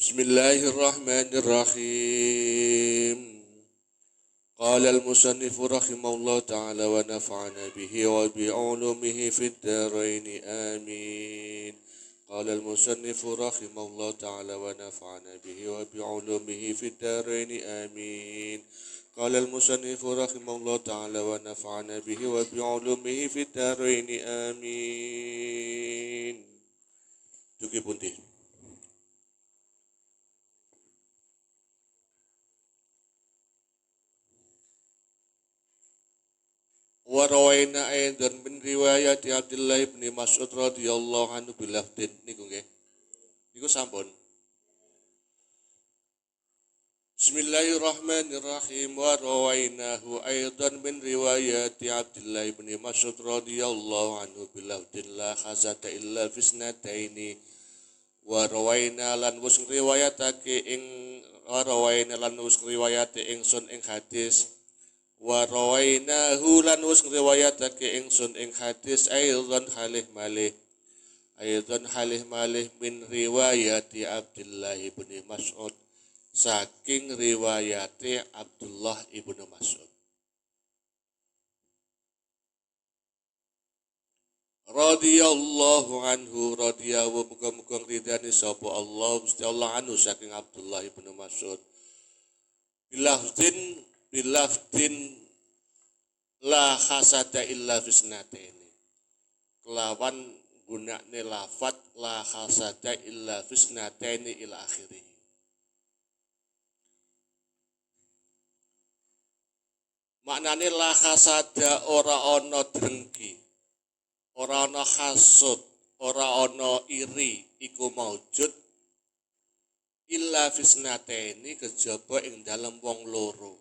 Bismillahirrahmanirrahim. Qala al-musannif rahimahullah ta'ala wa nafa'ana bihi wa bi'ulumihi fid dharain amin. Qala al-musannif rahimahullah ta'ala wa nafa'ana bihi wa bi'ulumihi fid dharain amin. Qala al-musannif rahimahullah ta'ala wa nafa'ana bihi wa bi'ulumihi fid dharain amin. Dugi pundi. Warawaina aidan min riwayat Abdullah bin Mas'ud radhiyallahu anhu bilafdin niku nggih. Niku sampun. Bismillahirrahmanirrahim. Warawainahu aidan min riwayat Abdullah bin Mas'ud radhiyallahu anhu bilafdin la khazata illa fisnataini. Warawaina lan wis riwayatake ing warawaina lan wis riwayate ingsun ing hadis wa rawainahu lan wis ngriwayatake ingsun ing hadis aidan halih malih min riwayati Abdullah ibn Mas'ud saking riwayate Abdullah ibn Mas'ud radhiyallahu anhu radhiyallahu muga-muga ridani sapa Allah Gusti Allah anhu saking Abdullah ibn Mas'ud bilafdin la khasada illa fisnataini kelawan gunakne lafat la khasada illa fisnataini ila akhirih. Maknane la khasada ora ana drengki, ora ana hasud, ora ana iri iku maujud illa fisnataini kejaba ing dalem wong loro.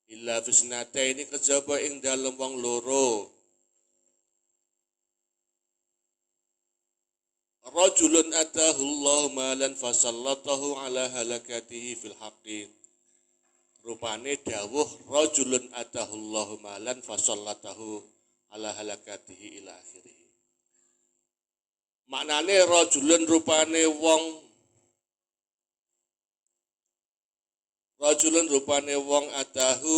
Illa fisnataini kejaba ing dalem wong loro. Rajulun atahu Allah malan fasallatahu ala halakatihi fil haqqi. Rupane dawuh rajulun atahu Allah malan fasallatahu ala halakatihi ila akhirih. Maknane rajulun rupane wong atahu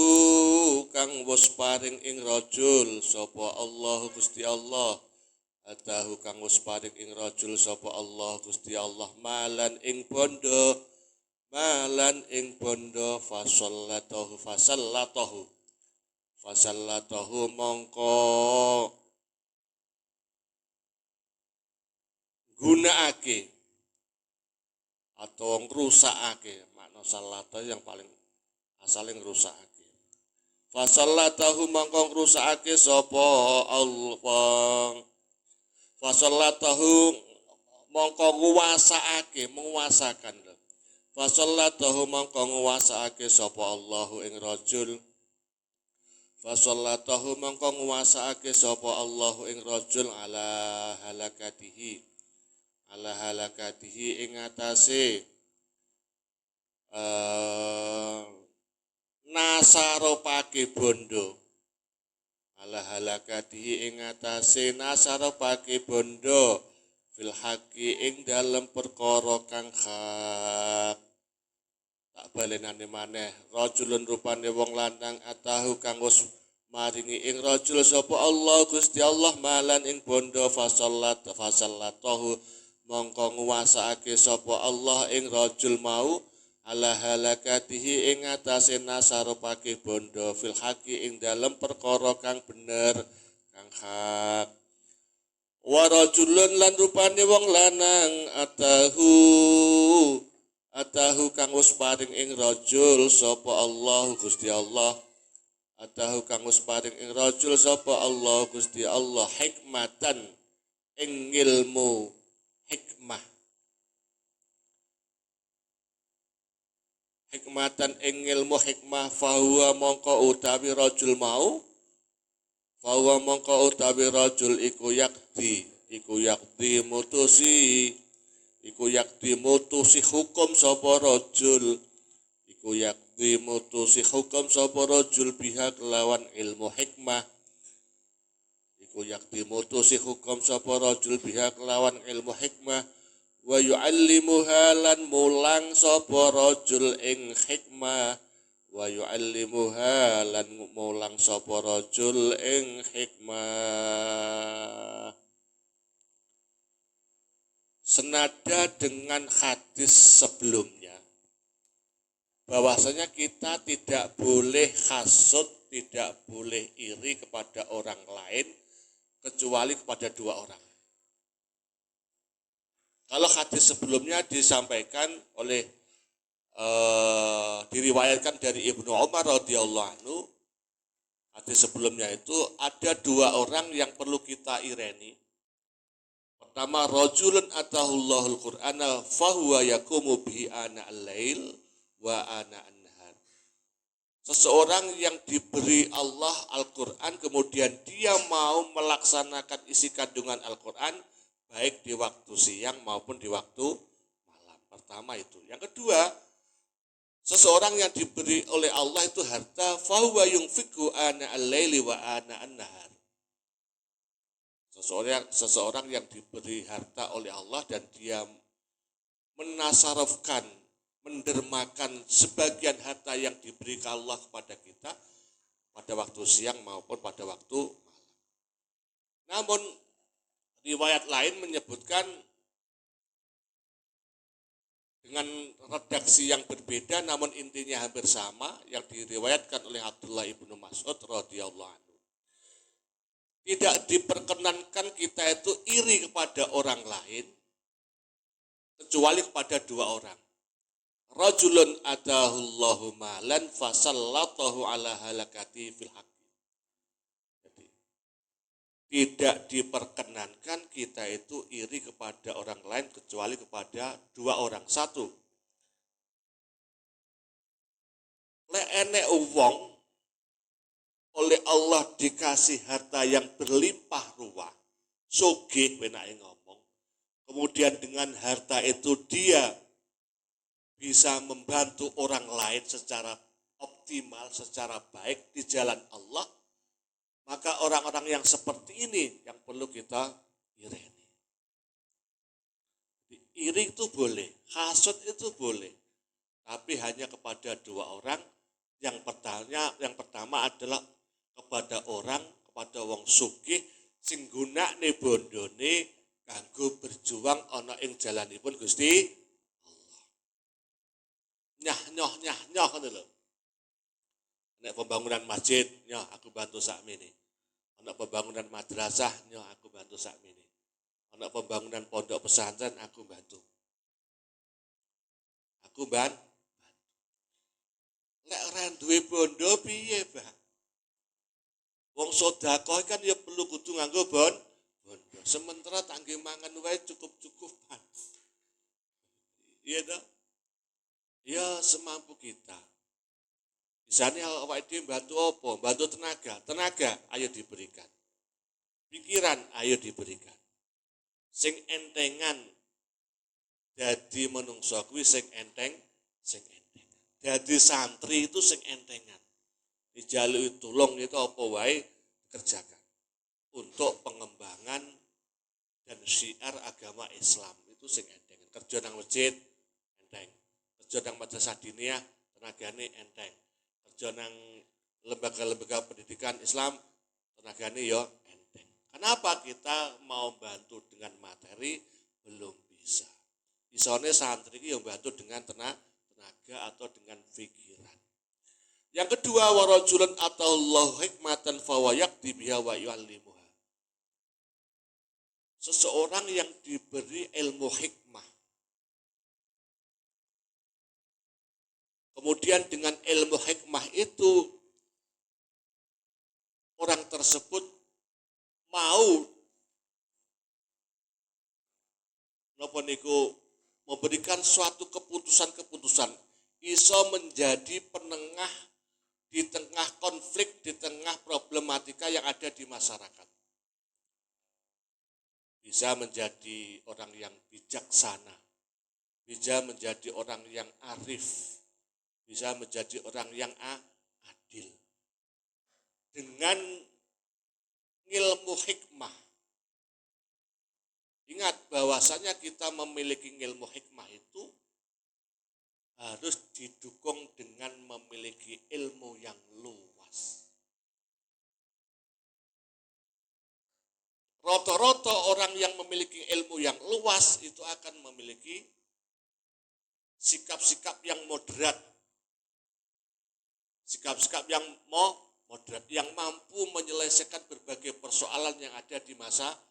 kang wis paring ing rajul sapa Allah Gusti Allah. Atahu kang wis paring ing rajul sapa Allah Gusti Allah malan ing bondo fasallatahu mongko gunakake atau ngrusakake. Salata yang paling asale ngrusakake. Fasallatahu mangko ngrusakake sapa Allah. Fasallatahu mangko menguasakan. Fasallatahu mangko nguwasakake sapa Allahu ing rajul. Fasallatahu mangko nguwasakake sapa Allahu ing rajul ala halakatihi ing atase nasaropake bondo ala halakatihi ing atase nasaropake bondo fil haqqi ing dalem perkara kang hak. Tak balenane maneh rajulun rupane wong lanang atahu kang wis maringi ing rajul sapa Allah Gusti Allah malan ing bondo fasallatahu mongko nguwasakake sapa Allah ing rajul mau ala halakatihi ing atase nasaropake bondo fil haqqi ing dalem perkara kang bener kang hak. Wa rajulun lan rupane wong lanang atahu kang wis paring ing rajul sapa Allah Gusti Allah. Atahu kang wis paring ing rajul sapa Allah Gusti Allah hikmatan ing ilmu hikmah. Hikmatan ing ilmu hikmah fahuwa mongko utawi rajul iku yakti mutusi hukum sapa rajul pihak lawan ilmu hikmah. Iku yakti mutusi hukum sapa rajul pihak lawan ilmu hikmah wa yu'allimuha lan mulang sapa rajul ing hikmah wa yu'allimuha lan mulang sapa rajul ing hikmah. Senada dengan hadis sebelumnya, bahwasanya kita tidak boleh hasud, tidak boleh iri kepada orang lain, kecuali kepada dua orang. Kalau hadis sebelumnya disampaikan oleh, diriwayatkan dari Ibnu Umar radhiyallahu anhu, hadis sebelumnya itu ada dua orang yang perlu kita ireni. Pertama, rajulun atahullahul Qur'ana fahuwa yakumu bihi ana al-lail wa ana an-nahar. Seseorang yang diberi Allah Al-Qur'an kemudian dia mau melaksanakan isi kandungan Al-Qur'an baik di waktu siang maupun di waktu malam. Pertama itu. Yang kedua, seseorang yang diberi oleh Allah itu harta fahuwa yunfiqu ana al-laili wa ana an-nahar. Seseorang yang diberi harta oleh Allah dan dia menasarafkan, mendermakan sebagian harta yang diberi Allah kepada kita pada waktu siang maupun pada waktu malam. Namun riwayat lain menyebutkan dengan redaksi yang berbeda namun intinya hampir sama yang diriwayatkan oleh Abdullah ibnu Mas'ud radhiyallahu anhu. Tidak diperkenankan kita itu iri kepada orang lain kecuali kepada dua orang. Rajulun atahullahu malan fasallatahu ala halakati fil haqqi. Jadi tidak diperkenankan kita itu iri kepada orang lain kecuali kepada dua orang. Satu, le enek wong oleh Allah dikasih harta yang berlimpah ruah, sugih wenake ngomong. Kemudian dengan harta itu dia bisa membantu orang lain secara optimal, secara baik di jalan Allah. Maka orang-orang yang seperti ini yang perlu kita ireni. Iri itu boleh, hasud itu boleh, tapi hanya kepada dua orang. Yang pertama adalah kepada wong sugih sing gunakne bondone kanggo berjuang ana ing jalanipun Gusti Allah. Nyah ngono lho. Nek pembangunan masjid, nyoh aku bantu sakmene. Ana pembangunan madrasah, nyoh aku bantu sakmene. Ana pembangunan pondok pesantren, aku bantu. Aku bantu. Nek ora duwe bondo piye, Bang? Wong sedekah kan ya perlu kudu nganggo bondo. Sementara tangge mangan wae cukup-cukupan. Iya toh? Ya semampu kita. Misalnya awake dhewe bantu apa? Bantu tenaga ayo diberikan. Pikiran ayo diberikan. Sing entengan dadi menungso kuwi sing enteng. Dadi santri itu sing entengan. Dijaluki tulung itu apa wae kerjakan untuk pengembangan dan syiar agama Islam itu sing enteng. Kerja nang masjid enteng, kerja nang madrasah diniyah tenagane enteng, kerja nang lembaga-lembaga pendidikan Islam tenagane yo enteng. Kenapa kita mau bantu dengan materi belum bisa? Isone santri iki yo bantu dengan tenaga atau dengan pikiran. Yang kedua, warajulan ataullahu hikmatan fawayaqdi biha wa yu'allimuha. Seseorang yang diberi ilmu hikmah. Kemudian dengan ilmu hikmah itu orang tersebut mau memberikan suatu keputusan-keputusan, iso menjadi penengah di tengah konflik, di tengah problematika yang ada di masyarakat. Bisa menjadi orang yang bijaksana, bisa menjadi orang yang arif, bisa menjadi orang yang adil. Dengan ilmu hikmah. Ingat bahwa bahwasanya kita memiliki ilmu hikmah itu harus didukung dengan memiliki ilmu yang luas. Rata-rata orang yang memiliki ilmu yang luas itu akan memiliki sikap-sikap yang moderat. Sikap-sikap yang moderat, yang mampu menyelesaikan berbagai persoalan yang ada di masyarakat.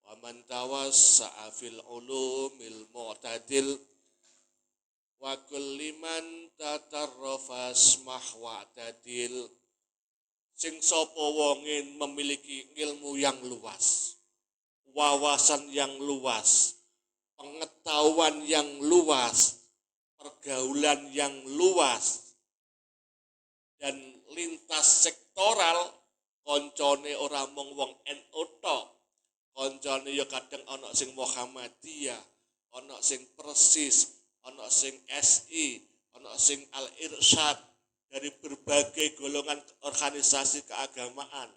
Wa man tawassa'a fil ulumil mu'tadil wa kulli man tatarrafa asmah wa'tadil. Sing sapa wonge memiliki ilmu yang luas, wawasan yang luas, pengetahuan yang luas, pergaulan yang luas, dan lintas sektoral, koncone ora mung wong NU tok, koncone ya kadang ana sing Muhammadiyah, ana sing Persis, ana sing SI, ana sing Al-Irsyad, dari berbagai golongan organisasi keagamaan.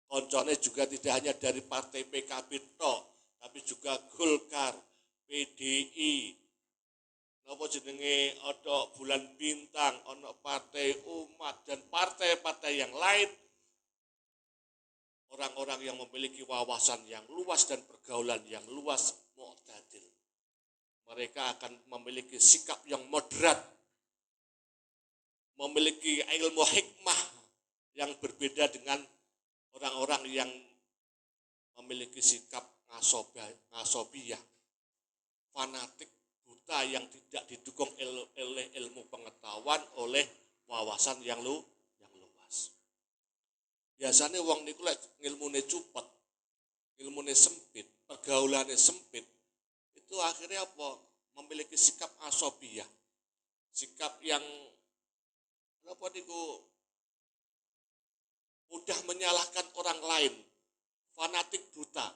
Koncone juga tidak hanya dari partai PKB tok, tapi juga Golkar, PDI, apa jenenge, ada Bulan Bintang, ada Partai Umat, dan partai-partai yang lain. Orang-orang yang memiliki wawasan yang luas dan pergaulan yang luas, mu'tadil. Mereka akan memiliki sikap yang moderat, memiliki ilmu hikmah yang berbeda dengan orang-orang yang memiliki sikap ngasobiyah, fanatik, buta, yang tidak didukung oleh ilmu pengetahuan, oleh wawasan yang luas. Biasanya wong niku lek ngilmune cupet, ilmune sempit, pergaulane sempit, itu akhirnya apa? Memiliki sikap asobiyah, sikap yang apa niku mudah menyalahkan orang lain, fanatik buta.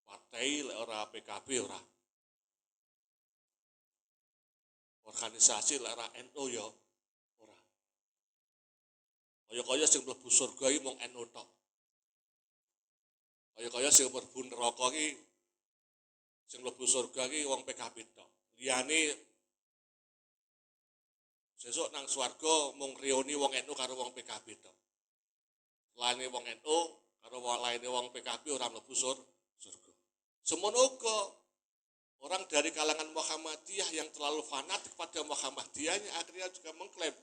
Partai ora PKB ora, organisasi ora NU ya ora. Kaya-kaya sing mlebu surga iki mung NU tok. Kaya-kaya sing mlebu neraka iki, sing mlebu surga iki wong PKB tok. Liyane sesuk nang swarga mung rioni wong NU karo wong PKB tok. Laine wong NU karo laine wong PKB ora mlebu surga. Semono uga orang dari kalangan Muhammadiyah yang terlalu fanatik pada Muhammadiyahnya akhirnya juga mengklaim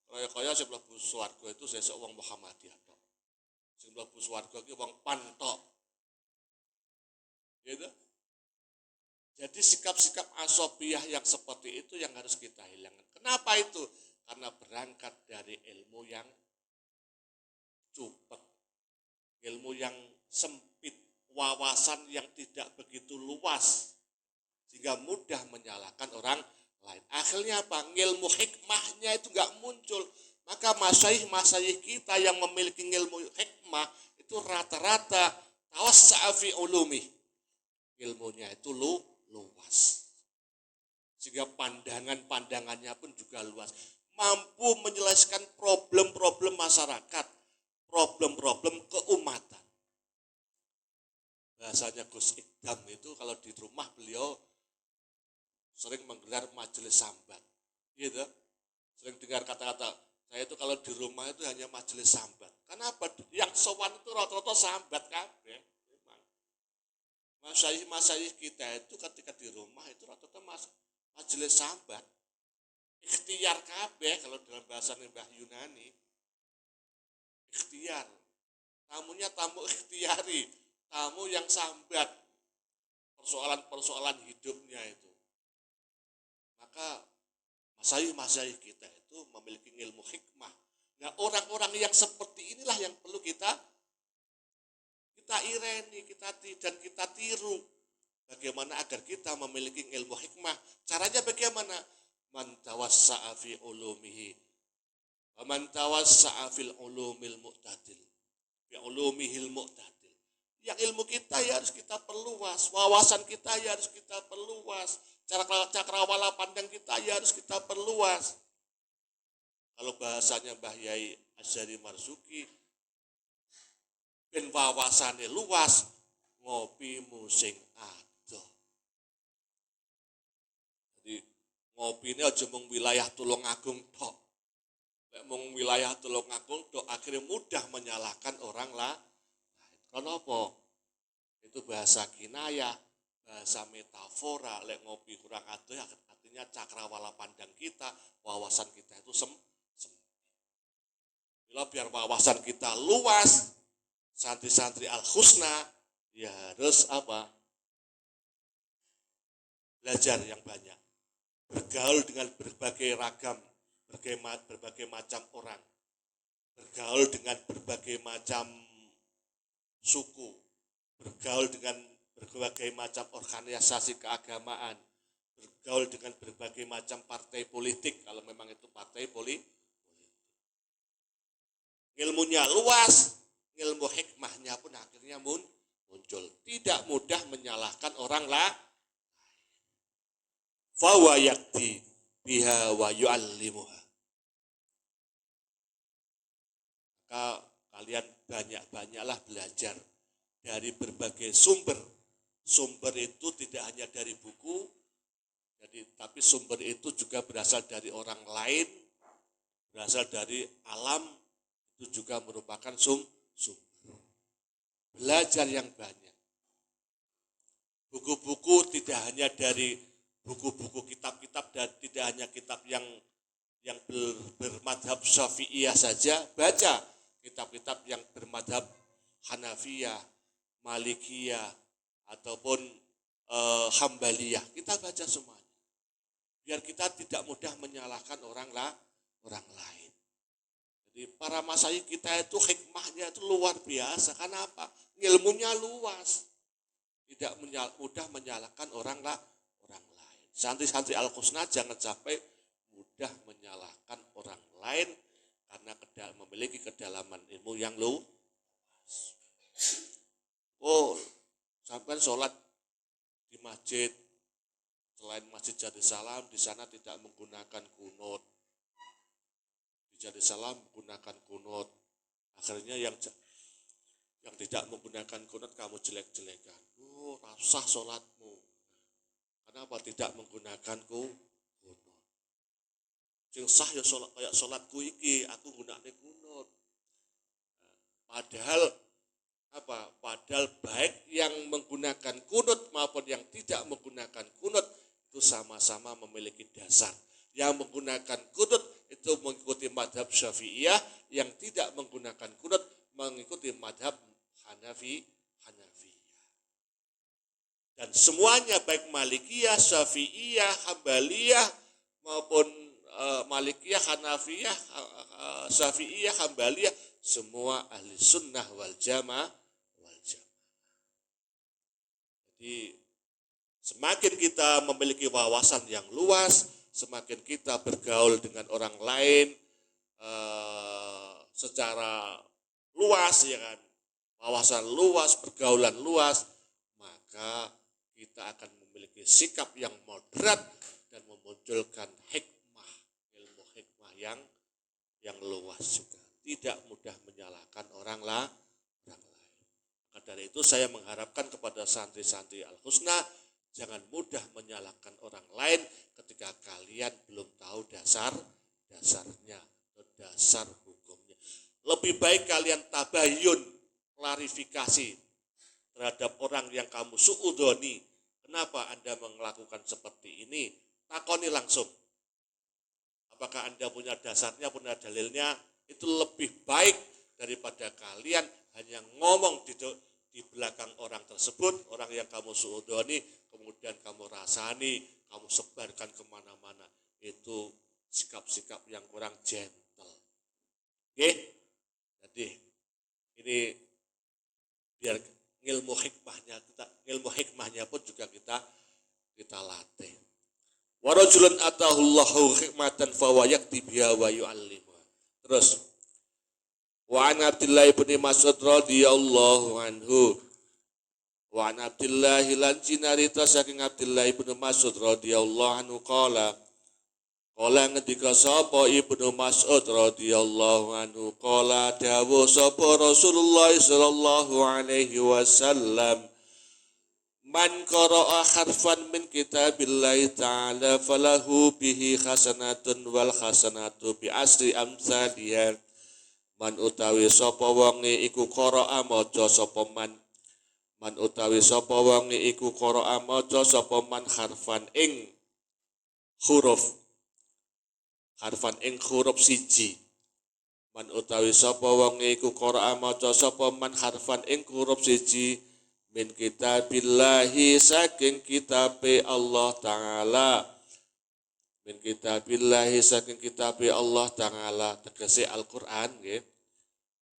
kaya-kaya sing mlebu swarga itu sesuk wong Muhammadiyah tok. Sing mlebu swarga iki wong PAN tok. Gitu. Jadi sikap-sikap asobiyah yang seperti itu yang harus kita hilangkan. Kenapa itu? Karena berangkat dari ilmu yang cupet, ilmu yang sempit, wawasan yang tidak begitu luas, sehingga mudah menyalahkan orang lain. Akhirnya apa? Ilmu hikmahnya itu nggak muncul. Maka masyayikh kita yang memiliki ilmu hikmah itu rata-rata tawassa'a fi ulumi. Ilmunya itu luas. Sehingga pandangannya pun juga luas. Mampu menyelesaikan problem-problem masyarakat, problem-problem keumatan. Bahasanya Gus Idam itu kalau di rumah beliau sering menggelar majelis sambat. Gitu. Sering dengar kata-kata, saya itu kalau di rumah itu hanya majelis sambat. Kenapa? Yang sowan itu rata-rata sambat kabeh. Masyayikh kita itu ketika di rumah itu rata-rata majelis sambat. Ikhtiar kabeh kalau dalam bahasa Mbah Yunani. Ikhtiar. Tamunya tamu ikhtiari, tamu yang sambat persoalan-persoalan hidupnya itu. Maka masyayikh kita itu memiliki ilmu hikmah. Nah, orang-orang yang seperti inilah yang perlu kita ireni, dan kita tiru. Bagaimana agar kita memiliki ilmu hikmah? Caranya bagaimana? Man tawassa'a fi ulumihi wa man tawassa'a fil ulumil mu'tadil. Fi ulumihil mu'tadil. Yang ilmu kita ya harus kita perluas, wawasan kita ya harus kita perluas, cakrawala pandang kita ya harus kita perluas. Kalau bahasanya Mbah Yai Asy'ari Marzuki, ben wawasannya luas, ngopimu sing adoh. Jadi ngopi ini aja mung wilayah Tulungagung tok. Lek mung wilayah Tulungagung tok akhirnya mudah menyalahkan orang lain. Kenapa? Itu bahasa kinayah, bahasa metafora. Lek ngopi kurang adoh artinya cakrawala pandang kita, wawasan kita itu sempit. Bila biar wawasan kita luas, santri-santri Al-Husna ya harus apa? Belajar yang banyak. Bergaul dengan berbagai ragam, berbagai macam orang. Bergaul dengan berbagai macam suku. Bergaul dengan berbagai macam organisasi keagamaan. Bergaul dengan berbagai macam partai politik, kalau memang itu partai politik. Ilmunya luas, ilmu hikmahnya pun akhirnya muncul. Tidak mudah menyalahkan orang lain. Fawa yakti biha wa yu'allimuha. Maka kalian banyak-banyaklah belajar dari berbagai sumber. Sumber itu tidak hanya dari buku, tapi sumber itu juga berasal dari orang lain, berasal dari alam, itu juga merupakan sumber. Belajar yang banyak. Buku-buku tidak hanya dari buku-buku kitab-kitab dan tidak hanya kitab yang bermadhab Syafi'iyah saja, baca kitab-kitab yang bermadhab Hanafiyah, Malikiyah, ataupun Hambaliyah. Kita baca semuanya. Biar kita tidak mudah menyalahkan orang lain. Jadi para masyayikh kita itu hikmahnya itu luar biasa. Karena apa? Ilmunya luas. Tidak mudah menyalahkan orang lain. Santri-santri Al-Husna jangan sampai mudah menyalahkan orang lain karena memiliki kedalaman ilmu yang luas. Oh, sampai sholat di masjid, selain Masjid Jatisalam, di sana tidak menggunakan kunut. Di Jatisalam menggunakan kunut. Akhirnya yang tidak menggunakan kunut kamu jelek-jelekan. Oh, sah sholatmu. Kenapa tidak menggunakan kunut? Sing sah ya sholat kayak sholatku iki, aku gunakne kunut. Padahal baik yang menggunakan kunut maupun yang tidak menggunakan kunut itu sama-sama memiliki dasar. Yang menggunakan kunut itu mengikuti madhab Syafi'iyah, yang tidak menggunakan kunut mengikuti madhab Hanafiyah. Dan semuanya baik Malikiyah, Syafi'iyah, Hambaliyah maupun Malikiyah, Hanafiyah, Syafi'iyah, Hambaliyah, semua ahli sunnah wal jamaah. Jadi semakin kita memiliki wawasan yang luas, semakin kita bergaul dengan orang lain secara luas, ya kan, wawasan luas, pergaulan luas, maka kita akan memiliki sikap yang moderat dan memunculkan hikmah, ilmu hikmah yang luas juga. Tidak mudah menyalahkan orang lain. Maka dari itu saya mengharapkan kepada santri-santri Al-Husna, jangan mudah menyalahkan orang lain ketika kalian belum tahu dasarnya, dasar hukumnya. Lebih baik kalian tabayun, klarifikasi terhadap orang yang kamu suudoni. Kenapa Anda melakukan seperti ini? Takoni langsung. Apakah Anda punya dasarnya, punya dalilnya? Itu lebih baik daripada kalian hanya ngomong di belakang orang tersebut, orang yang kamu suudoni, kemudian kamu rasani, kamu sebarkan kemana-mana. Itu sikap-sikap yang kurang gentle. Oke? Jadi ini biar ilmu hikmahnya pun juga kita latih. Wa rajulun atahullahu hikmatan fa yakti biha wa yu'allimu. Terus wa an Abdullah bin Mas'ud radhiyallahu anhu. Wa an Abdullah lan cinarita saking Abdullah bin Mas'ud radhiyallahu anhu qala ngendika sapa Ibnu Mas'ud radhiyallahu anhu qala dawuh sapa Rasulullah sallallahu alaihi wasallam Man qara'a harfan min kitabillahi ta'ala falahu bihi hasanatun wal hasanatu bi asri amsalihha. Man utawi sapa wonge iku qara'a maca sapa man. Man utawi sapa wonge iku qara'a maca sapa man harfan ing huruf. Harfan ing huruf siji. Man utawi sapa wonge iku qara'a maca sapa man harfan ing huruf siji. Min kitabillahi saking kitabe Allah Ta'ala. Min kitabillahi saking kitabe Allah Ta'ala. Tegese Al-Quran.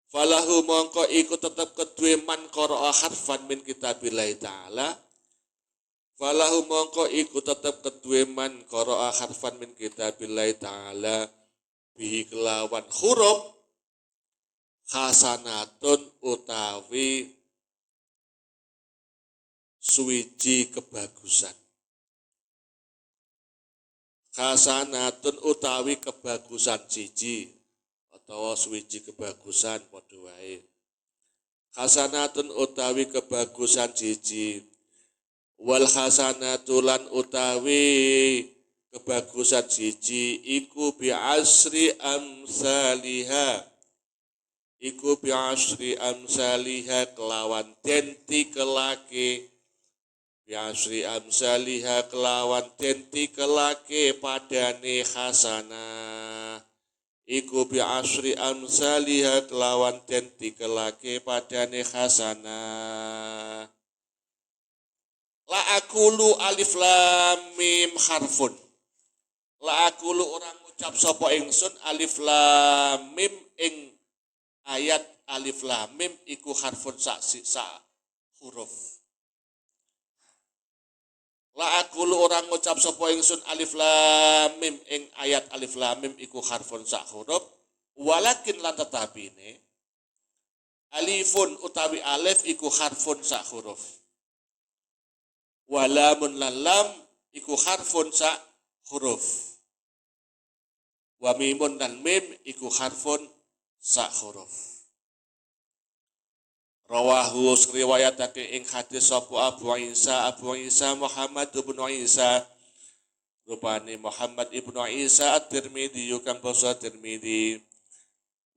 Falahu mongko iku tetep kedue man qara'a harfan min kitabillahi Ta'ala. Falahu mongko iku tetep kedue man qara'a harfan min kitabillahi Ta'ala. Bihi kelawan huruf hasanatun utawi suwiji kebagusan. Hasanatun utawi kebagusan siji utawa suwiji kebagusan padha wae. Hasanatun utawi kebagusan siji. Wal hasanatu lan utawi kebagusan siji iku bi asri amsaliha. Iku bi asri amsaliha kelawan denti kelake. Biasri amsaliha kelawan denti kelake padane hasanah. Iku biasri amsaliha kelawan denti kelake padane hasanah. La akulu alif lam mim harfun. La akulu orang ngucap sapa ingsun alif lam mim ing ayat alif lam mim iku harfun sa huruf. La akulu orang ngucap sapa ingsun alif lam mim ing ayat alif lam mim iku harfun sak huruf walakin lan tetapine alifun utawi alif iku harfun sak huruf walamun lan lam iku harfun sak huruf wa mimun dan mim iku harfun sak huruf. Rawahu riwayatake ing hadis sapa Abu Isa Muhammad ibn Isa rupane Muhammad ibn Isa At-Tirmidzi kang basa Tirmidzi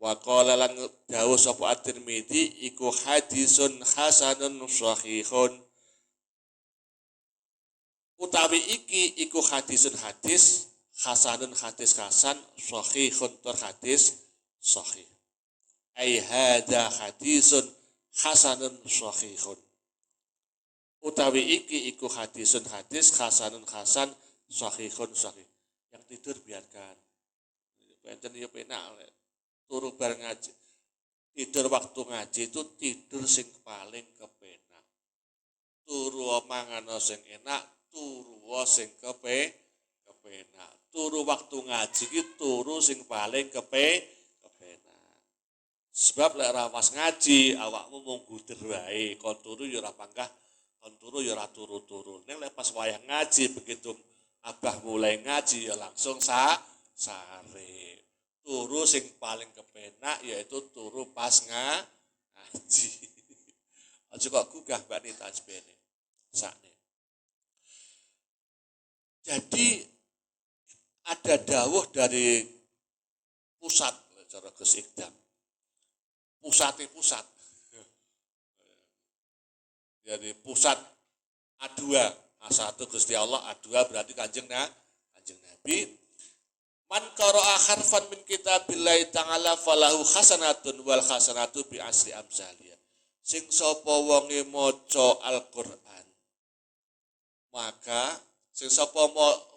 wa qala lan dawuh sapa At-Tirmidzi iku hadisun hasanun sahihun utawi iki iku hadisun hadis hasanun hadis hasan sahihun tur hadis sahih ai hadza hadisun hasanun sahihun utawi iki iku hadisun hadis hasanun hasan sahihun sahih. Yang tidur biarkan benten yo penak turu bar ngaji tidur waktu ngaji itu tidur sing paling kepenak turu mangan sing enak turu sing kepenak turu waktu ngaji iki turu sing paling kepenak. Sebab lek ora pas ngaji awakmu mung guder wae, kon turu ya ora panggah, kon turu ya ora turu-turu. Ning lek pas wayah ngaji begitu abah mulai ngaji ya langsung sare. Turu sing paling kepenak yaitu turu pas ngaji. Aja kok gugah Mbak Nita sebene. Sakne. Jadi ada dawuh dari pusat cara Gus Ikdam. Pusat. Jadi pusat A2, A1 Gusti Allah, A2 berarti kanjeng Nabi. Man qara'a harfan min kitabillahi ta'ala falahu hasanatun wal hasanatu bi asri amsaliyah. Sing sapa wonge maca Al-Qur'an. Maka sing sapa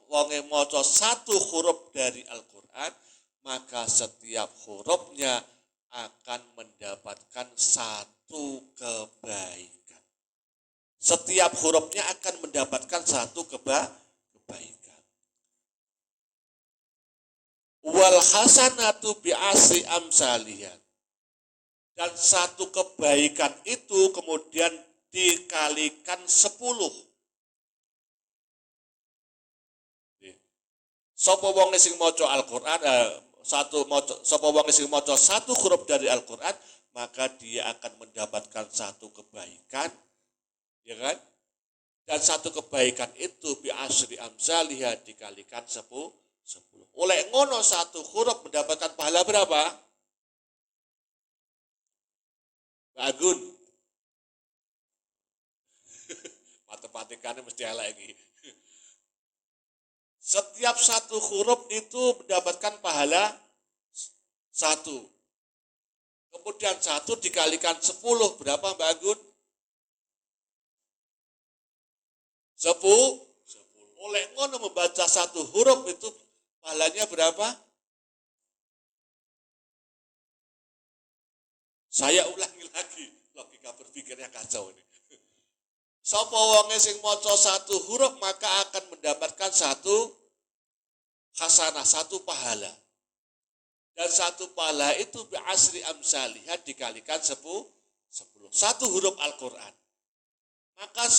wonge maca satu huruf dari Al-Qur'an, maka setiap hurufnya akan mendapatkan satu kebaikan. Setiap hurufnya akan mendapatkan satu kebaikan. Wal hasanatu bi asri amsaliyah. Dan satu kebaikan itu kemudian dikalikan 10. Sapa wong sing maca Al-Qur'an sapa wong sing maca satu huruf dari Al-Qur'an, maka dia akan mendapatkan satu kebaikan, ya kan? Dan satu kebaikan itu bi asri amsalihha dikalikan 10. Oleh ngono satu huruf mendapatkan pahala berapa? Mbak Agun. Matematikanya mesti elek lagi. Setiap satu huruf itu mendapatkan pahala 1. Kemudian 1 dikalikan 10 berapa Mbak Agun? 10. Oleh ngono membaca satu huruf itu pahalanya berapa? Saya ulangi lagi, logika berpikirnya kacau ini. Sapa wonge sing maca satu huruf maka akan mendapatkan satu hasanah, satu pahala. Dan satu pahala itu bi asri amsalihha dikalikan 10. Satu huruf Al-Qur'an. Maka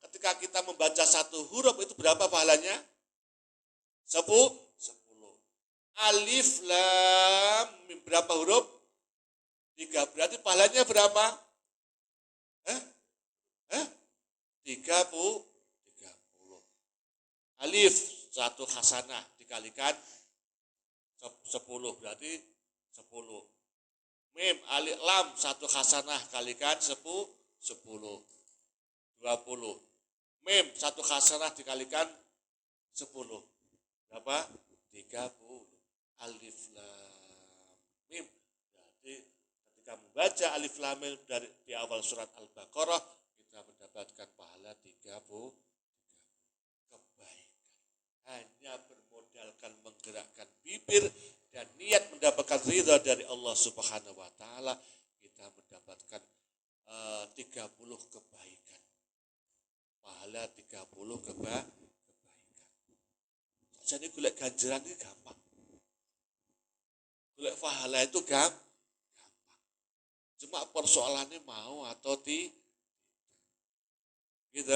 ketika kita membaca satu huruf itu berapa pahalanya? 10. Alif lam mim berapa huruf? 3. Berarti pahalanya berapa? 30. Alif satu hasanah dikalikan 10 berarti 10. Mim alif lam satu hasanah kalikan 10. 20. Mim satu hasanah dikalikan 10. Berapa? 30. Alif lam mim. Berarti ketika membaca alif lam mim dari di awal surat Al-Baqarah kita mendapatkan pahala 30 kebaikan. Hanya bermodalkan menggerakkan bibir dan niat mendapatkan ridha dari Allah Subhanahu wa taala, kita mendapatkan 30 kebaikan. Pahala 30 kebaikan. Jadi golek ganjaran itu gampang. Golek pahala itu gampang. Cuma persoalannya mau atau tidak. Gitu.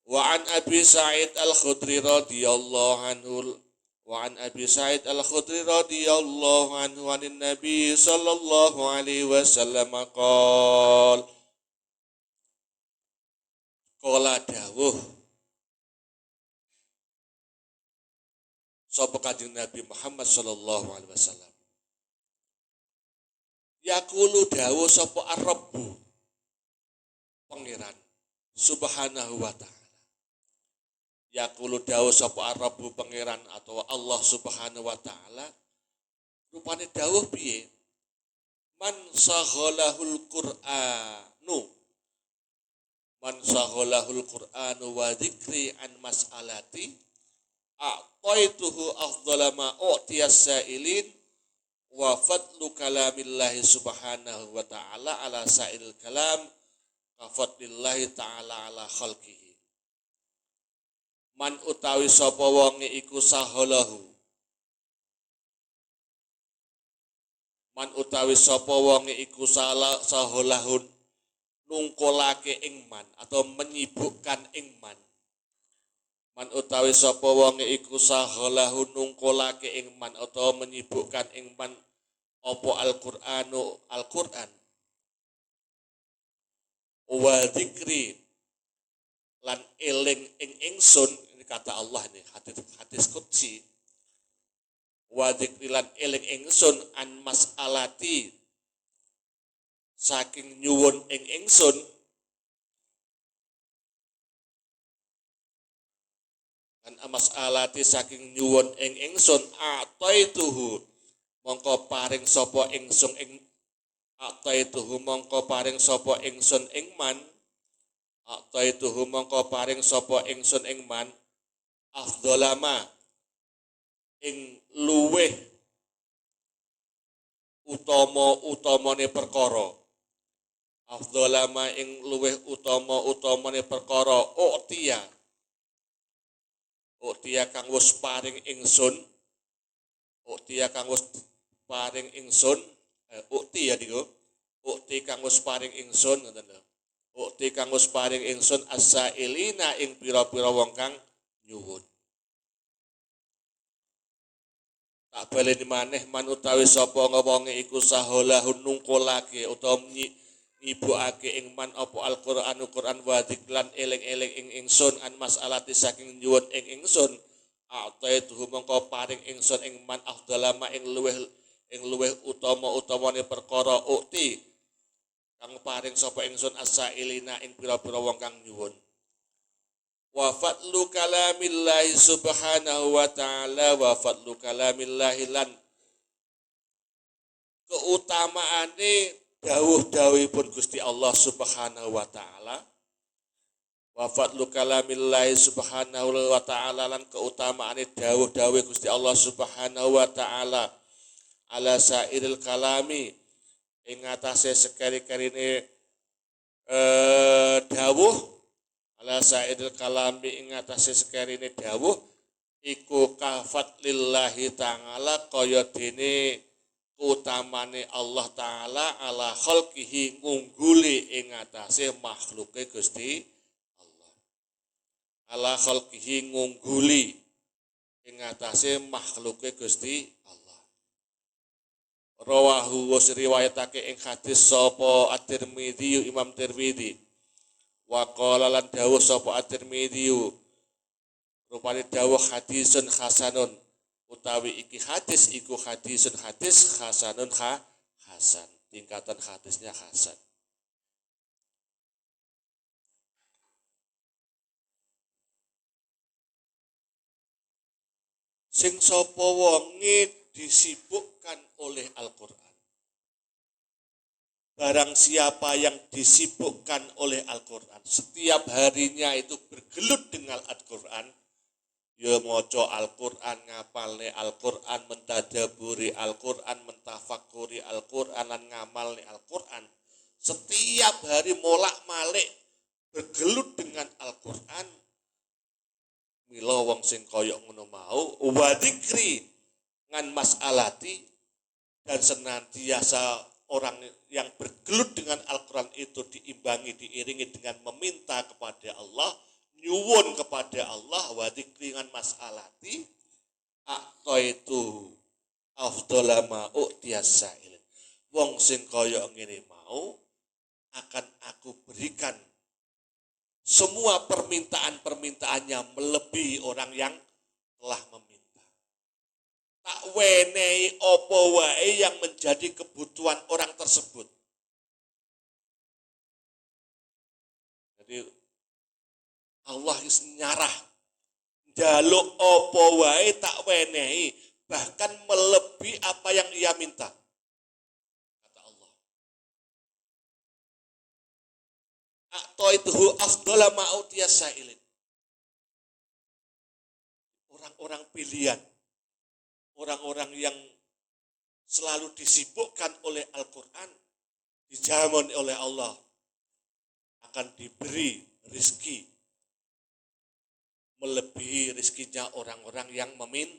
Wa an Abi Sa'id Al-Khudri radhiyallahu anhu wa an Abi Sa'id Al-Khudri radhiyallahu anhu anin Nabi sallallahu alaihi wasallam qala dawuh sapa Kanjeng Nabi Muhammad sallallahu alaihi wasallam. Yaqulu dawuh sapa Ar-Rabbu Pangeran Subhanahu wa taala. Yaqulu dawuh sapa Ar-Rabbu Pangeran atau Allah Subhanahu wa taala. Rupane dawuh piye? Man saghalahul Qur'anu. Man saghalahul Qur'anu wa dzikri an mas'alati a'taituhu afdhala ma u'tiyas sa'ilin wa fadlu kalamillahi subhanahu wa ta'ala ala sa'il kalam kafadlillahi ta'ala ala khalqihi. Man utawi sapa wonge iku sahalahu. Man utawi sapa wonge iku sahalahun nungkolake ing man atau menyibukkan ing man. Man utawi sapa wonge iku sahalahu nungkolake ing man atau menyibukkan ing man apa Al-Qur'an wa dzikri lan eling ing ingsun, ini kata Allah ini hadis qudsi. Wa dzikri lan eling ingsun an mas'alati saking nyuwun ing ingsun an mas'alati saking nyuwun ing ingsun ataituhu mongko paring sapa ingsun ing ataituhu mongko paring sapa ingsun ing man ataituhu mongko paring sapa ingsun ing man afdhalama ing luweh utamane perkara afdhalama ing luweh utamane perkara u'tiya kang wis paring ingsun ukti ya diku ukti kang wis paring ingsun ngoten lho. Ukti kang wis paring ingsun as-sailina ing pira-pira wong kang nyuwun. Tak baleni maneh man utawi sapa wonge iku saholahun nungkolake utawa ngibukake ing man apa Al-Qur'anu Qur'an wa dzikran eling-eling ing ingsun an mas'alati saking nyuwun ing ingsun ataitu mongko paring ingsun ing man afdalama ing luweh utama-utamane perkara ukti kang paring sapa ingsun asailina ing pira-pira wong kang nyuwun wa fadlu kalamillahi subhanahu wa ta'ala wa fadlu kalamillahi lan keutamaane dawuh-dawuhipun Gusti Allah Subhanahu wa taala wa fadlu kalamillahi subhanahu wa ta'ala lan keutamaane dawuh-dawuh Gusti Allah Subhanahu wa ta'ala ala sairil kalami ing atase sekari-karine dawuh ala sairil kalami ing atase sekarine dawuh iku kafat lillahi ta'ala kaya dene utamane Allah Ta'ala ala khalqihi ngungguli ing atase makhluke Gusti Allah ala khalqihi ngungguli ing atase makhluke Gusti Allah rawahu wa riwayatake ing hadis sapa At-Tirmidzi Imam Tirmidzi wa qala lan dawuh sapa At-Tirmidzi rupane dawuh hadisun hasanun utawi iki hadis iku hadisun hadis hasanun hasan tingkatan hadisnya hasan sing sapa wonge disibukkan oleh Al-Qur'an barang siapa yang disibukkan oleh Al-Qur'an setiap harinya itu bergelut dengan Al-Qur'an ya maca Al-Qur'an, ngapalne Al-Qur'an, mentadaburi Al-Qur'an, mentafakuri Al-Qur'an, lan ngamalne Al-Qur'an. Setiap hari molak-malik bergelut dengan Al-Qur'an. Mila wong sing kaya ngono mau wa dzikri ngan mas'alati dan senantiasa orang yang bergelut dengan Al-Qur'an itu diimbangi, diiringi dengan meminta kepada Allah, nyuwun kepada Allah wa dzikringan mas'alati itu afdhala ma u'tiyasail. Wong sing kaya ngene mau akan aku berikan semua permintaan-permintaannya melebihi orang yang telah meminta. Tak wenehi apa wae yang menjadi kebutuhan orang tersebut. Jadi Allah is nyarah njaluk apa wae tak wenehi bahkan melebihi apa yang ia minta kata Allah. A'taituhu afdhala ma utiyasailin. Orang-orang pilihan, orang-orang yang selalu disibukkan oleh Al-Qur'an, dijamin oleh Allah akan diberi rezeki melebihi rezekinya orang-orang yang meminta.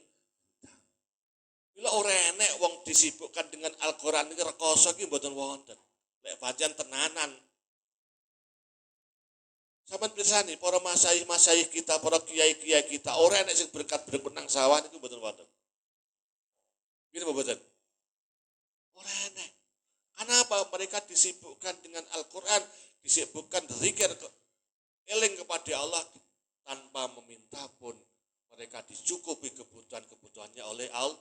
Bila ora enek wong disibukkan dengan Al-Qur'an iki rekoso iki mboten wonten. Lek pancen tenanan. Sampeyan pirsani para masyayikh kita, para kiai-kiai kita, ora enek sing berkat-berkat nang sawah niku mboten wonten. Nggih mboten? Ora enek. Kenapa mereka disibukkan dengan Al-Qur'an, disibukkan zikir eling kepada Allah tanpa meminta pun mereka dicukupi kebutuhan-kebutuhannya oleh Allah.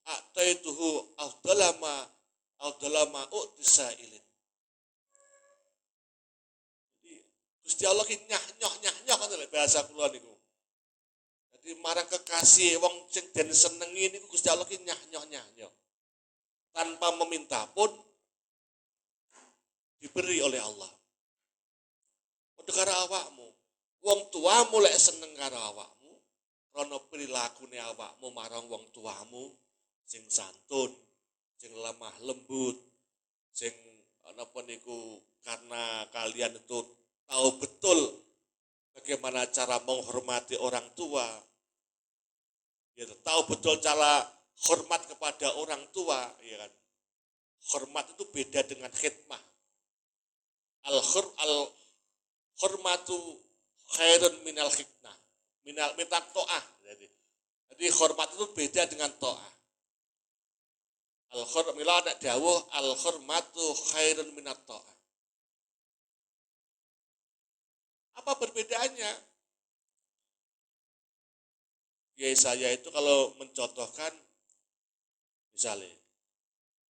A'taituhu afdhalama utisailin. Jadi Gusti Allah ki nyah-nyoh ngoten lho bahasa kula niku. Jadi marang kekasih wong sing den senengi niku Gusti Allah ki nyah-nyoh. Tanpa meminta pun diberi oleh Allah. Padha karo awakmu. Wong tuamu lek seneng karo awakmu, krana prilakune awakmu marang wong tuamu sing santun, sing lemah lembut, sing napa niku karena kalian itu tahu betul bagaimana cara menghormati orang tua. Ya, tahu betul cara hormat kepada orang tua, ya kan. Hormat itu beda dengan khidmah. Al-hormatu khairun minal khidmah, minal to'ah. Jadi hormat itu beda dengan to'ah. Al-hormatu khairun minat to'ah. Apa perbedaannya? Kiai saya itu kalau mencontohkan, misalnya,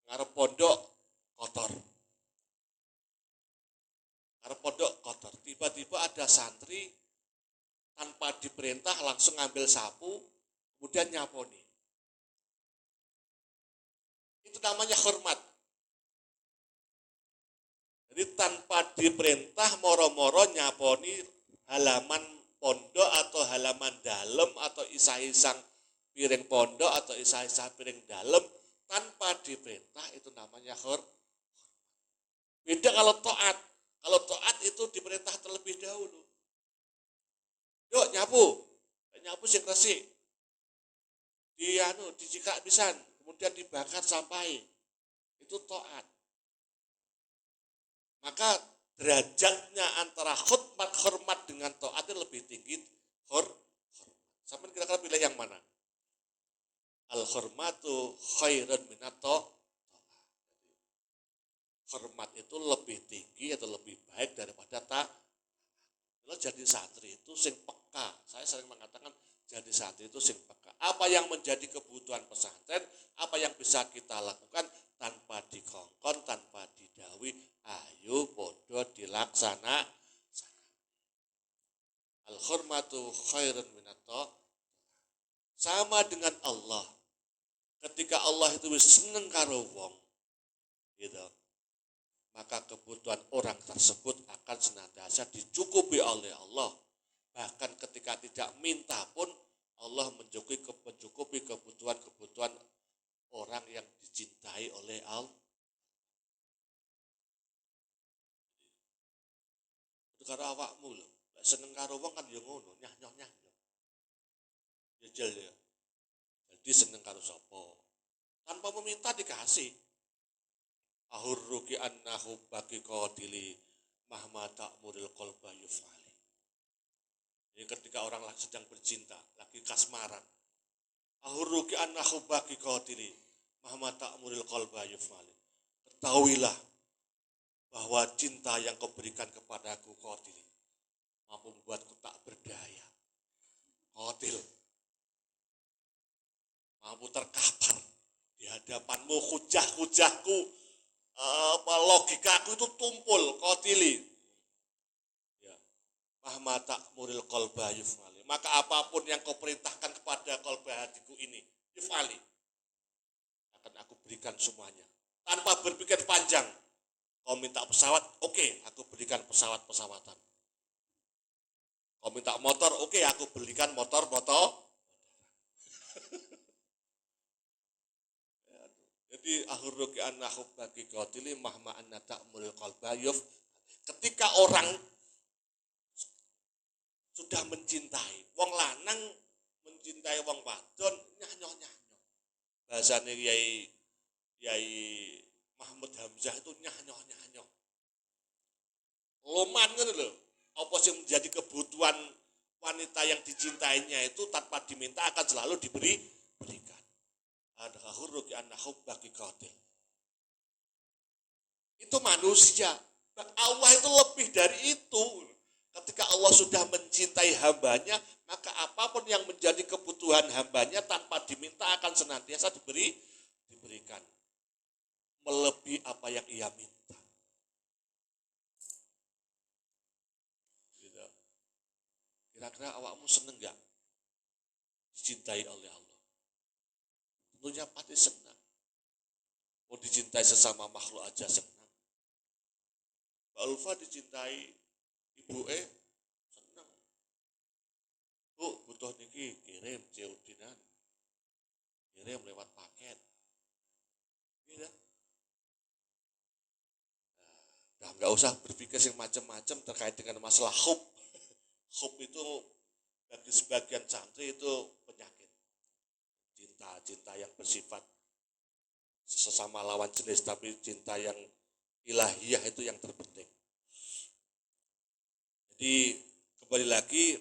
ngarep pondok kotor. Ngarep pondok kotor. Tiba-tiba ada santri tanpa diperintah langsung ngambil sapu, kemudian nyaponi. Itu namanya hormat. Jadi tanpa diperintah moro-moro nyaponi halaman pondok atau halaman dalam atau isah-isang piring pondok atau isah-isah piring dalam tanpa diperintah, itu namanya hormat. Beda kalau taat. Kalau taat itu diperintah terlebih dahulu. Yuk nyapu. Nyapu sing resik. Dicikak pisan, kemudian dibakar sampai. Itu taat. Maka derajatnya antara hormat dengan taat itu lebih tinggi. Sampai kira-kira pilih yang mana? Al-hormatu khairun minat taat. Hormat itu lebih tinggi atau lebih baik daripada taat. Kalau jadi santri itu sing peka. Saya sering mengatakan jadi santri itu sing peka. Apa yang menjadi kebutuhan pesantren, apa yang bisa kita lakukan tanpa dikongkon, tanpa didhawuhi, ayo podo dilaksana. Al-hormatu khairun minat taat. Sama dengan Allah. Ketika Allah itu seneng karo wong, gitu, maka kebutuhan orang tersebut akan senantiasa dicukupi oleh Allah. Bahkan ketika tidak minta pun Allah mencukupi kebutuhan orang yang dicintai oleh Allah. Itu karo awakmu lho. Seneng karo wong kan ya ngono, nyah. Jejel ya. Jadi seneng karo sapa? Tanpa meminta dikasih. Ahurruki annahu baki qadili mahma ta'muril qalba yuf'ali. Jadi ketika orang sedang bercinta, lagi kasmaran. Ahurruki annahu baki qadili mahma ta'muril qalba yuf'ali. Ketahuilah bahwa cinta yang kau berikan kepadaku qadili mampu membuatku tak berdaya. Qadil mampu terkapar di hadapanmu, hujah-hujahku, logikaku itu tumpul, qadili. Ya. Mahma ta'muril qalba yuf'ali. Maka apapun yang kau perintahkan kepada qalba hatiku ini, yuf'ali. Akan aku berikan semuanya. Tanpa berpikir panjang. Kau minta pesawat, oke, aku berikan pesawat-pesawatan. Kau minta motor, oke, aku belikan motor. Jadi ahurruki annahu baki qatili mahma anna ta'muril qalba yuf. Ketika orang sudah mencintai, wong lanang mencintai wong wadon nyanyo. Bahasane Yai Mahmud Hamzah itu nyanyo. Loman ngono lho. Apa sing menjadi kebutuhan wanita yang dicintainya itu tanpa diminta akan selalu diberikan. Ahurruki annahu baki qatil. Itu manusia. Allah itu lebih dari itu. Ketika Allah sudah mencintai hambanya, maka apapun yang menjadi kebutuhan hambanya tanpa diminta akan senantiasa diberikan. Melebihi apa yang ia minta. Gitu. Kira-kira awakmu seneng gak dicintai oleh Allah? Tentunya pasti senang. Mau dicintai sesama makhluk aja senang. Mbak Ulfa dicintai ibu senang. Bu, butuh niki kirim COD-nan. Kirim lewat paket. Gitu. Nah, nggak usah berpikir yang macam-macam terkait dengan masalah hub. Hub itu bagi sebagian santri itu penyakit. Cinta yang bersifat sesama lawan jenis, tapi cinta yang ilahiyah itu yang terpenting. Jadi kembali lagi,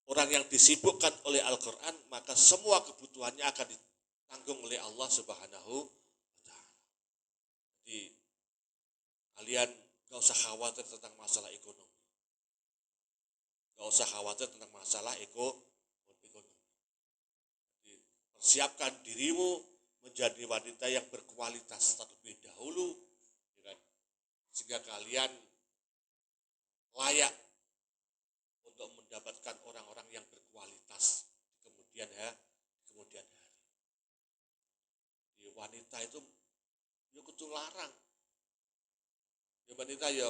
orang yang disibukkan oleh Al-Quran, maka semua kebutuhannya akan ditanggung oleh Allah Subhanahu wa Ta'ala. Jadi kalian gak usah khawatir tentang masalah ekonomi. Gak usah khawatir tentang masalah ekonomi. Persiapkan dirimu menjadi wanita yang berkualitas terlebih dahulu, ya kan? Sehingga kalian layak untuk mendapatkan orang-orang yang berkualitas di kemudian hari. Di wanita itu ya kudu larang. Ya wanita ya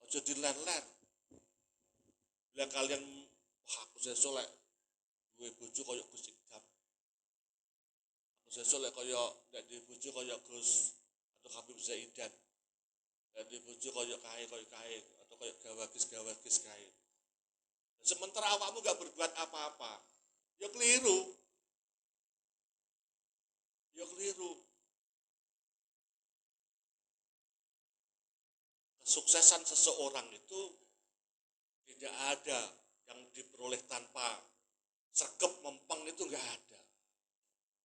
aja diler-ler. Bila kalian aku sesuk lek duwe bojo kaya Gus Ikdam. Aku sesuk lek kaya nek duwe bojo kaya Gus atau Habib Zaidan. Nek duwe bojo kaya kae atau kaya gawagis kae. Sementara awakmu gak berbuat apa-apa, ya keliru. Kesuksesan seseorang itu tidak ada yang diperoleh tanpa sergap mempeng, itu enggak ada.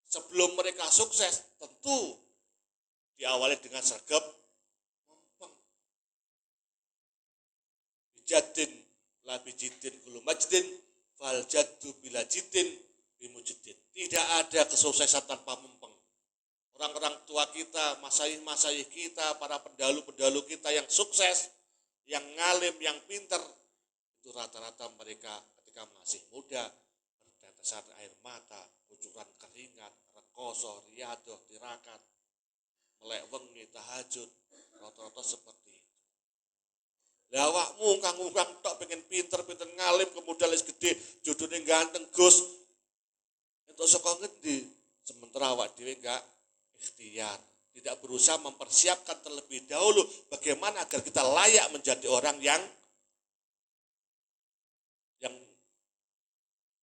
Sebelum mereka sukses, tentu diawali dengan sergap mempeng. Bijadin la bijidin kulu majdin fal jaddu bila jidin bimujidin. Tidak ada kesuksesan tanpa mempeng. Orang-orang tua kita, masayih-masayih kita, para pendalu-pendalu kita yang sukses, yang ngalim, yang pinter, itu rata-rata mereka ketika masih muda bertetesan air mata, kucuran keringat, rekoso, riadoh, tirakat, melek wengi, tahajud, rata-rata seperti itu. Lah awakmu kang tok pengen pinter ngalim, kemudian wis gede, jodone ganteng Gus. Entuk saka ngendi? Sementara awak dhewe enggak ikhtiar, tidak berusaha mempersiapkan terlebih dahulu bagaimana agar kita layak menjadi orang yang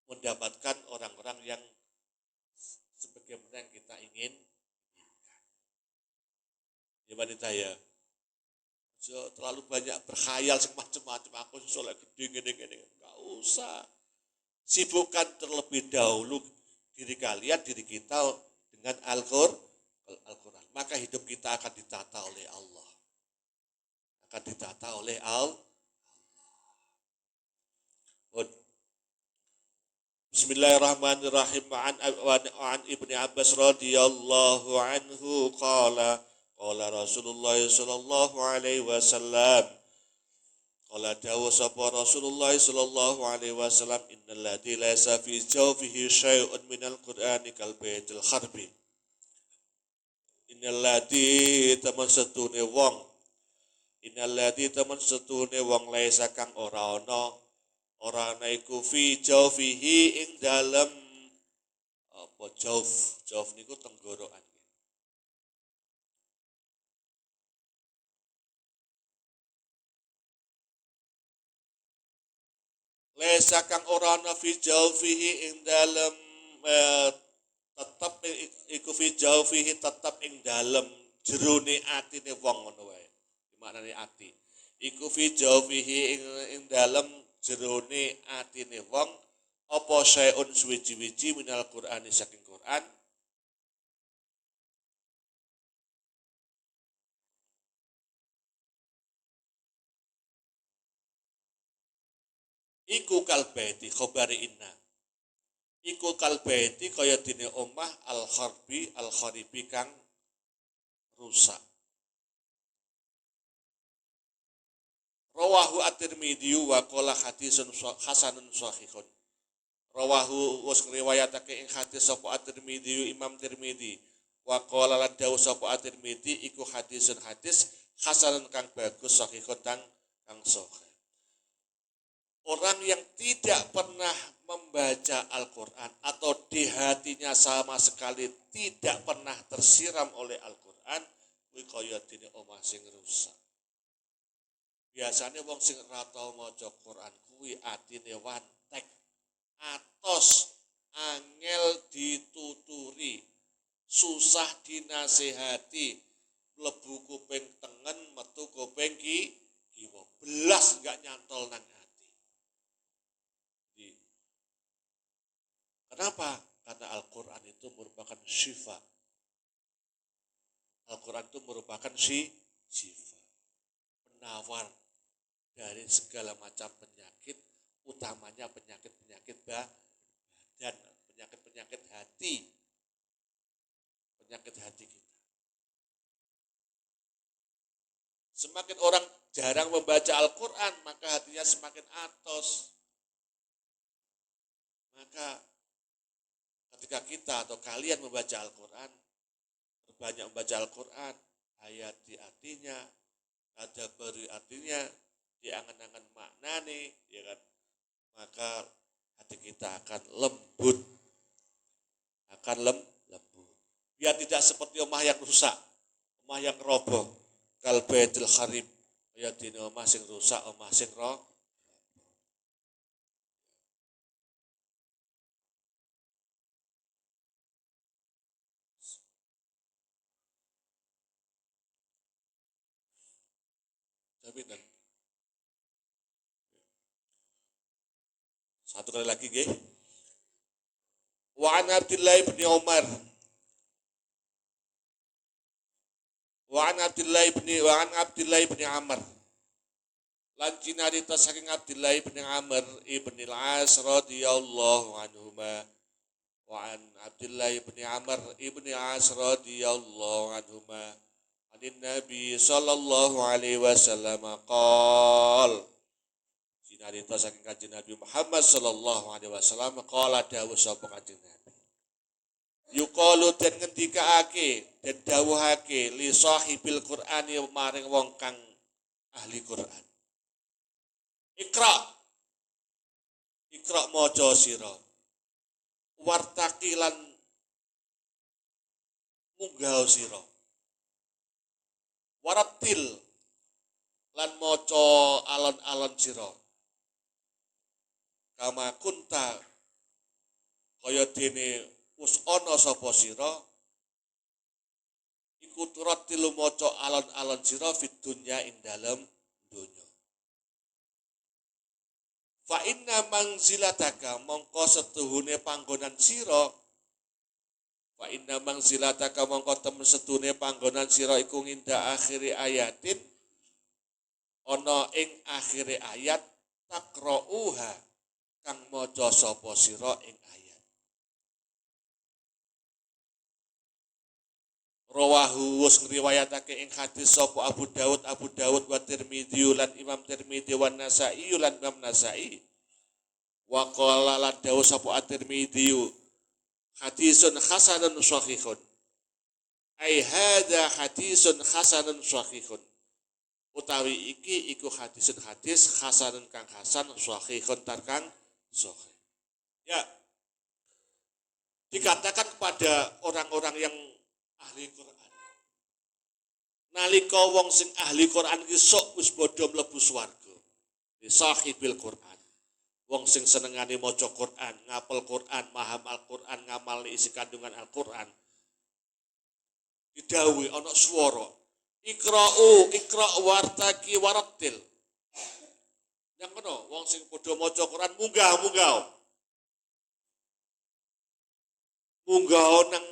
mendapatkan orang-orang yang sebagaimana yang kita inginkan. Ya wanita ya, terlalu banyak berkhayal semacam-macam, aku soleh gede gini, nggak usah. Sibukkan terlebih dahulu diri kita dengan Al-Quran. Maka hidup kita akan ditata oleh Allah. Bismillahirrahmanirrahim. An Ibnu Abbas radhiyallahu anhu qala Rasulullah sallallahu alaihi wasallam. Qala dawu sapa Rasulullah sallallahu alaihi wasallam, innal ladzi laysa fi jawfihi syai'un minal qur'ani kal baitil kharbi. Innal ladzi temen setune wong laysa kang ora ana iku fi jawfihi ing dalem apa jawf niku tenggorokan. Laysa kang ora ana fi jawfihi ing dalem tetep iku fi jawfihi tetep ing dalem jerone atine wong ngono wae. Maknane ati. Iku fi jawfihi ing dalem jerone atine wong apa syai'un suwiji-wiji minal Qur'ani saking Qur'an. Iku kalbaiti khabari inna. Iku kalbaiti kaya dene omah al-kharibi kang rusak. Rawahu at-Tirmidzi wa qala hadisun hasanun shahihun. Rawahu was riwayatake ing hadis sapa at-Tirmidzi Imam Tirmidzi. Wa qala lan dawu sapa at-Tirmidzi iku hadisun hadis hasanun kang bagus shahihun kang sahih. Orang yang tidak pernah membaca Al-Quran atau di hatinya sama sekali tidak pernah tersiram oleh Al-Quran, kuwi kaya dene omah sing rusak. Biasanya wong sing ora tau maca Quran kuwi atine wantek, atos, angel dituturi, susah dinasehati, mlebu kuping tengen, metu kuping kiwa, belas enggak nyantol nang hati. Kenapa? Karena Al-Quran itu merupakan syifa. Al-Quran itu merupakan syifa, penawar dari segala macam penyakit, utamanya penyakit-penyakit badan, penyakit-penyakit hati, penyakit hati kita. Semakin orang jarang membaca Al-Quran, maka hatinya semakin atos. Maka ketika kita atau kalian membaca Al-Quran, banyak membaca Al-Quran, ayat di artinya, ada beri artinya, diangan-angan maknane, ya kan? Maka hati kita akan lembut, lembut. Biar tidak seperti omah yang rusak, omah yang roboh, kal baitul kharib, ya dene omah sing rusak, omah sing roboh. Jaminan. Satu kali lagi nggih. Wa an Abdullah bin Umar. Wa an Abdullah bin Amr. Lan cinarita saking Abdullah bin Amr ibn al-As radhiyallahu anhuma. Wa an Abdullah bin Amr ibn al-As radhiyallahu anhuma. Anin Nabi sallallahu alaihi wasallam qala. Cinarita saking Kanjeng Nabi Muhammad sallallahu alaihi wasallam qala dawuh sapa Kanjeng Nabi. Yuqalu den ngendikaake den dawuhake li sahibil Qur'ani maring wong kang ahli Qur'an. Ikra maca sira. Wartaqi lan munggah sira. Warattil lan maca alon-alon sira. Kama kunta kaya dene wis ana sapa sira iku turattil maca alon-alon sira fid dunya ing dalem donya. Fa inna manzilataka mongko setuhune panggonan sira. Fa inna manzilataka mongko temen setuhune panggonan sira iku nginda akhiri ayatin ana ing akhire ayat takrauha kang maca sapa sira ing ayat. Rawahu wis ngriwayatake ing hadis sapa Abu Daud wa Tirmidzi lan Imam Tirmidzi wa Nasa'i lan Imam Nasa'i. Wa qala lan dawuh sapa At-Tirmidzi hadisun hasanun shahihun. Ai hadza hadisun hasanun shahihun. Utawi iki iku hadis hasanun kang hasan shahihun tar kang sahih. Ya. Dikatakan kepada orang-orang yang ahli Quran. Nalika wong sing ahli Quran iki sok wis padha mlebu swarga. Sahibil Quran. Wong sing senengane maca Quran, ngapal Quran, paham Al-Quran, ngamal isi kandungan Al-Quran. Didhawuhi ana swara. Ikra wartaqi warattil. Yang kena wong sing padha maca Quran munggah nang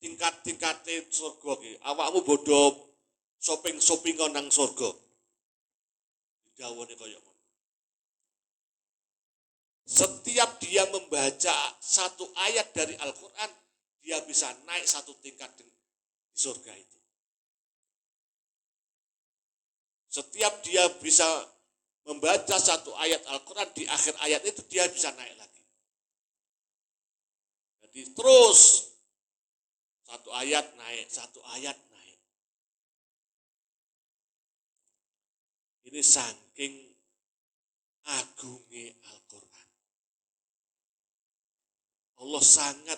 tingkat-tingkate surga ki. Awakmu bodho soping-sopingan nang surga. Didhawuhi kaya ngono. Setiap dia membaca satu ayat dari Al-Quran, dia bisa naik satu tingkat di surga itu. Setiap dia bisa membaca satu ayat Al-Quran, di akhir ayat itu dia bisa naik lagi. Jadi terus satu ayat naik. Ini saking agungnya Al-Quran. Allah sangat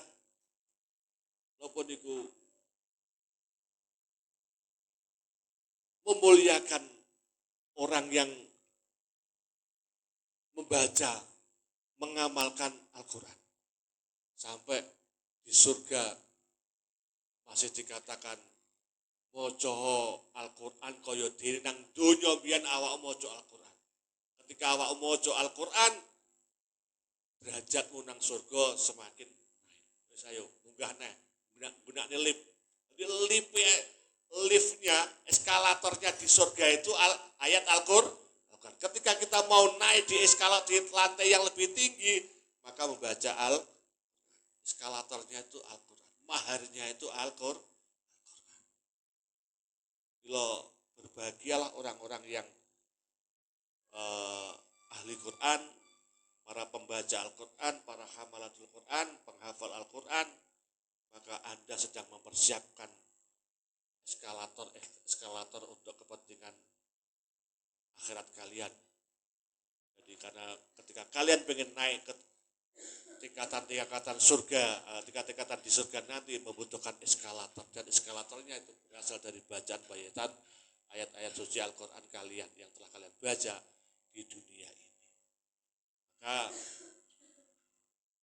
memuliakan orang yang membaca, mengamalkan Al-Quran. Sampai di surga masih dikatakan maca Al-Quran kaya dene nang donya biyen awak maca Al-Quran. Ketika awak maca Al-Quran, derajatmu nang surga semakin naik. Wis ayo munggah neh, benakne lift. Jadi liftnya, eskalatornya di surga itu ayat Al-Quran. Ketika ketika kita mau naik di eskalator di lantai yang lebih tinggi, maka membaca eskalatornya itu Al-Quran, maharnya itu Al-Quran. Berbahagialah orang-orang yang ahli Quran, para pembaca Al-Quran, para hamalatul Quran, penghafal Al-Quran, maka Anda sedang mempersiapkan eskalator untuk kepentingan akhirat kalian. Jadi karena ketika kalian pengen naik ke tingkatan surga, tingkatan di surga nanti membutuhkan eskalator, dan eskalatornya itu berasal dari bacaan bayatan ayat-ayat suci Al-Quran kalian yang telah kalian baca di dunia ini. Maka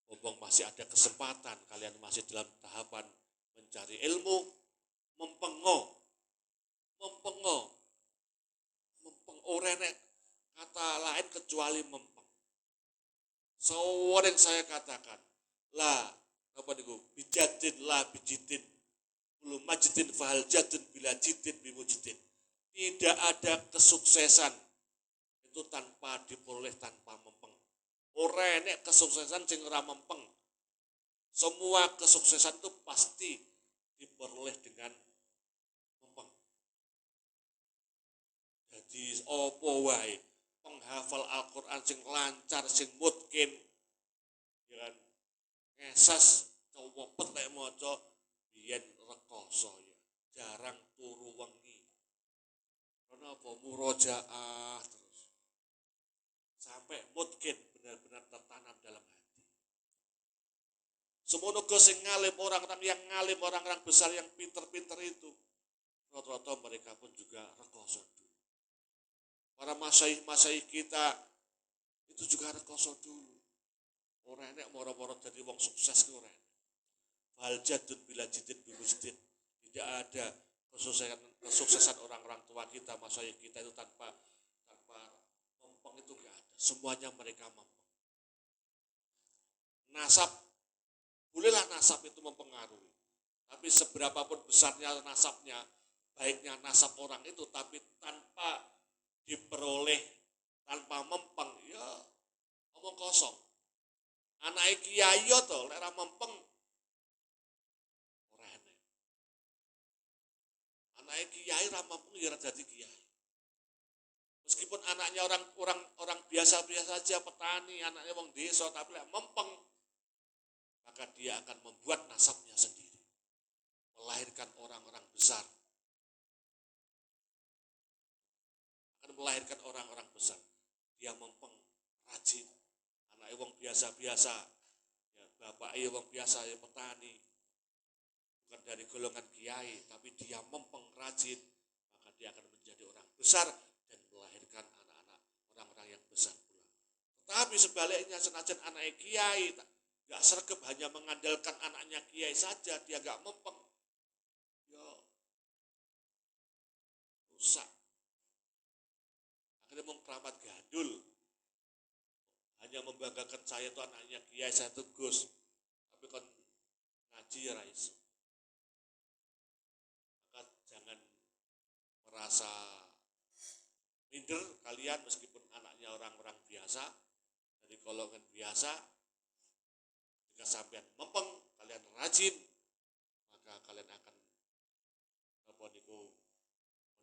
mumpung masih ada kesempatan, kalian masih dalam tahapan mencari ilmu, mempeng orenek kata lain kecuali mempeng. Sewering saya katakan, bijadin bijidin, belum majidin fahal jadin bila jidin bimujidin. Tidak ada kesuksesan itu tanpa diperoleh tanpa mempeng. Orenek kesuksesan sing ora mempeng. Semua kesuksesan itu pasti diperoleh dengan mempeng. Jadi opo wae penghafal Al-Quran sing lancar, sing mutkin, ya kan, ngesas cowopet lek maca biyen rekoso ya, jarang turu wengi. Karena apa? Murojaah terus. Sampai mutkin benar-benar tertanam dalam hati. Semono sing ngalim, orang-orang yang ngalim, orang-orang besar yang pinter-pinter itu, rata-rata mereka pun juga rekoso dulu. Para masyayikh kita itu juga rekoso dulu. Ora enek moro-moro dadi wong sukses ku ora. Fal jadun bila jidid bimujidin. Tidak ada kesuksesan orang-orang tua kita, masyayikh kita itu tanpa mempeng, itu enggak ada. Semuanya mereka mempeng. Nasab, bolehlah nasab itu mempengaruhi. Tapi seberapapun besarnya nasabnya, baiknya nasab orang itu, tapi tanpa diperoleh, tanpa mempeng, ya omong kosong. Anak kiai to lek ora mempeng ora enek. Anak kiai ora mempeng ya ora dadi kiai. Meskipun anaknya orang biasa-biasa saja, petani, anaknya wong desa, tapi lek mempeng, maka dia akan membuat nasabnya sendiri, melahirkan orang-orang besar, akan melahirkan orang-orang besar. Dia mempeng, rajin, anaknya wong biasa-biasa, ya, bapaknya wong biasa, ya petani, bukan dari golongan kiai, tapi dia mempeng, rajin, maka dia akan menjadi orang besar dan melahirkan anak-anak orang-orang yang besar pula. Tetapi sebaliknya, senajan anaknya kiai, gak sergap hanya mengandalkan anaknya kiai saja, dia gak mempeng, ya rusak. Akhirnya mau keramat gadul, hanya membanggakan saya itu anaknya kiai, saya itu Gus, tapi kan ngaji ya raiso. Maka jangan merasa minder kalian meskipun anaknya orang-orang biasa, dari golongan biasa. Jika sampean mempeng, kalian rajin, maka kalian akan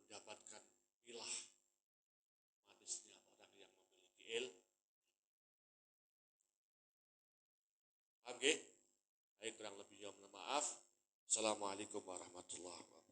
mendapatkan pilah manisnya orang yang memiliki ilmu. Paham nggih? Baik, kurang lebihnya mohon maaf. Assalamualaikum warahmatullahi wabarakatuh.